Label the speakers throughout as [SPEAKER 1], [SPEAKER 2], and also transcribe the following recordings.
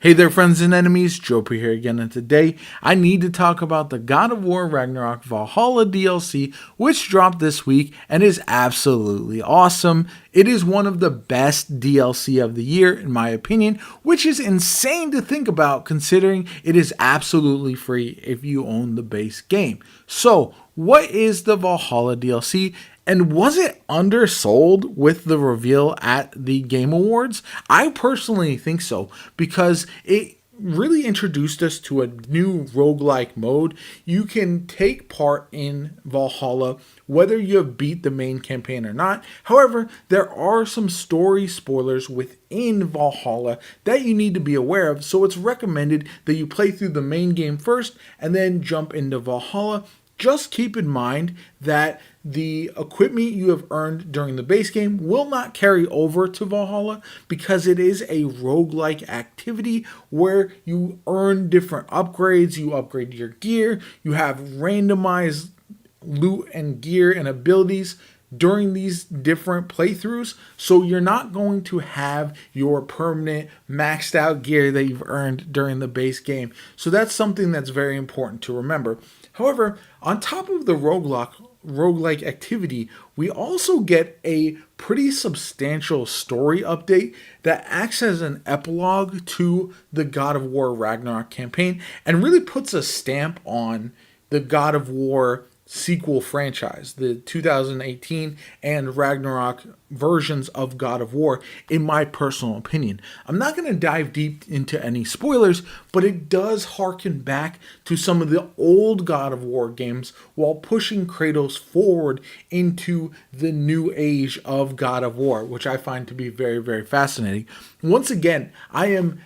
[SPEAKER 1] Hey there, friends and enemies, JoPaWrites here again, and today I need to talk about the God of War Ragnarok Valhalla DLC, which dropped this week and is absolutely awesome. It is one of the best DLC of the year, in my opinion, which is insane to think about considering it is absolutely free if you own the base game. So, what is the Valhalla DLC? And was it undersold with the reveal at the Game Awards? I personally think so, because it really introduced us to a new roguelike mode. You can take part in Valhalla whether you have beat the main campaign or not. However, there are some story spoilers within Valhalla that you need to be aware of, so it's recommended that you play through the main game first and then jump into Valhalla. Just keep in mind that the equipment you have earned during the base game will not carry over to Valhalla because it is a roguelike activity where you earn different upgrades, you upgrade your gear, you have randomized loot and gear and abilities during these different playthroughs, so you're not going to have your permanent maxed out gear that you've earned during the base game. So that's something that's very important to remember. However, on top of the roguelike activity, we also get a pretty substantial story update that acts as an epilogue to the God of War Ragnarok campaign and really puts a stamp on the God of War sequel franchise, the 2018 and Ragnarok versions of God of War, in my personal opinion. I'm not going to dive deep into any spoilers, but it does harken back to some of the old God of War games while pushing Kratos forward into the new age of God of War, which I find to be very, very fascinating. Once again, I am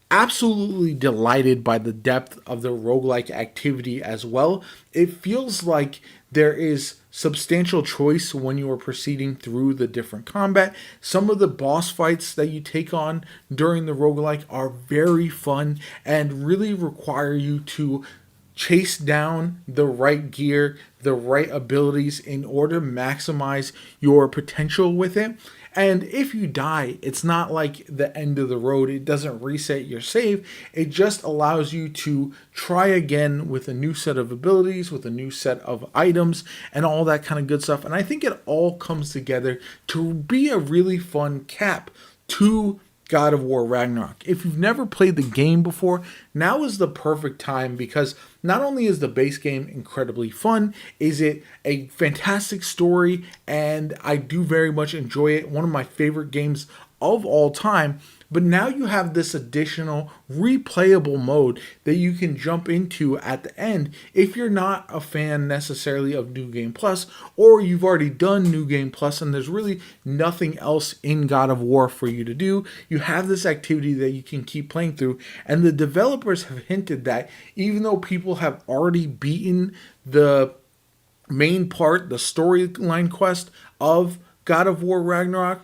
[SPEAKER 1] absolutely delighted by the depth of the roguelike activity as well. It feels like there is substantial choice when you are proceeding through the different combat. Some of the boss fights that you take on during the roguelike are very fun and really require you to chase down the right gear, the right abilities in order to maximize your potential with it. And if you die, it's not like the end of the road. It doesn't reset your save. It just allows you to try again with a new set of abilities, with a new set of items, and all that kind of good stuff. And I think it all comes together to be a really fun cap to God of War Ragnarok. If you've never played the game before, now is the perfect time, because not only is the base game incredibly fun, is it a fantastic story, and I do very much enjoy it. One of my favorite games of all time. But now you have this additional replayable mode that you can jump into at the end if you're not a fan necessarily of New Game Plus, or you've already done New Game Plus and there's really nothing else in God of War for you to do. You have this activity that you can keep playing through, and the developers have hinted that even though people have already beaten the main part, the storyline quest of God of War Ragnarok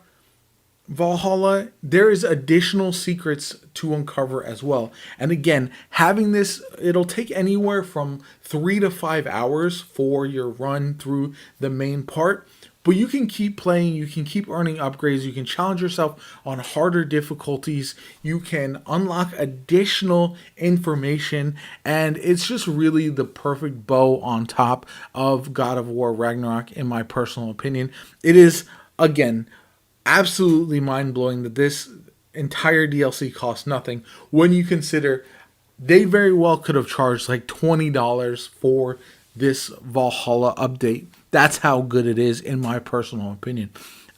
[SPEAKER 1] Valhalla, there is additional secrets to uncover as well. And again, having this, it'll take anywhere from 3 to 5 hours for your run through the main part. But you can keep playing, you can keep earning upgrades, you can challenge yourself on harder difficulties, you can unlock additional information, and it's just really the perfect bow on top of God of War Ragnarok, in my personal opinion. It is, again, absolutely mind-blowing that this entire DLC costs nothing when you consider they very well could have charged like $20 for this Valhalla update. That's how good it is, in my personal opinion.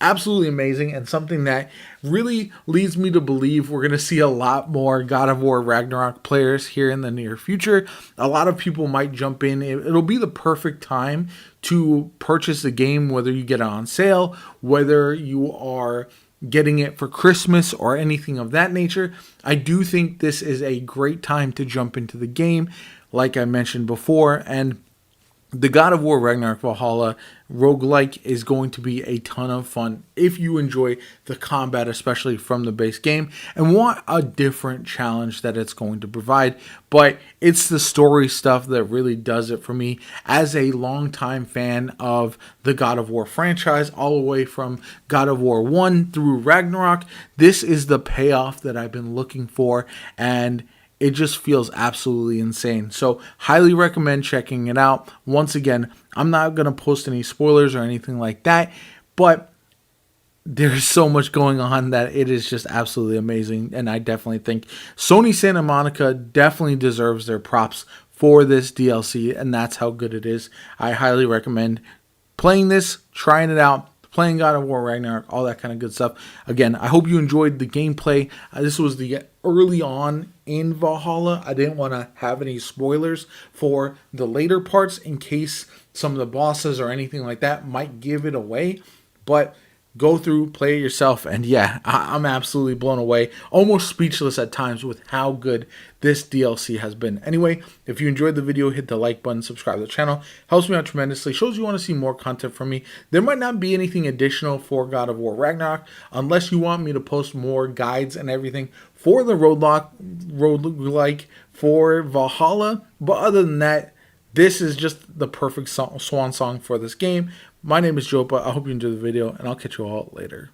[SPEAKER 1] Absolutely amazing, and something that really leads me to believe we're going to see a lot more God of War Ragnarok players here in the near future. A lot of people might jump in. It'll be the perfect time to purchase the game, whether you get it on sale, whether you are getting it for Christmas or anything of that nature. I do think this is a great time to jump into the game, like I mentioned before, and the God of War Ragnarok Valhalla roguelike is going to be a ton of fun if you enjoy the combat, especially from the base game, and want a different challenge that it's going to provide. But it's the story stuff that really does it for me as a longtime fan of the God of War franchise, all the way from God of War 1 through Ragnarok. This is the payoff that I've been looking for, and it just feels absolutely insane. So highly recommend checking it out. Once again, I'm not going to post any spoilers or anything like that, but there's so much going on that it is just absolutely amazing. And I definitely think Sony Santa Monica definitely deserves their props for this DLC, and that's how good it is. I highly recommend playing this, trying it out, playing God of War Ragnarok, all that kind of good stuff. Again, I hope you enjoyed the gameplay. This was the early on in Valhalla. I didn't want to have any spoilers for the later parts in case some of the bosses or anything like that might give it away. But go through, play it yourself, and yeah, I'm absolutely blown away, almost speechless at times with how good this DLC has been. Anyway, if you enjoyed the video, hit the like button, subscribe to the channel. Helps me out tremendously, shows you want to see more content from me. There might not be anything additional for God of War Ragnarok, unless you want me to post more guides and everything for the roguelike for Valhalla. But other than that, this is just the perfect swan song for this game. My name is JoPa. I hope you enjoyed the video, and I'll catch you all later.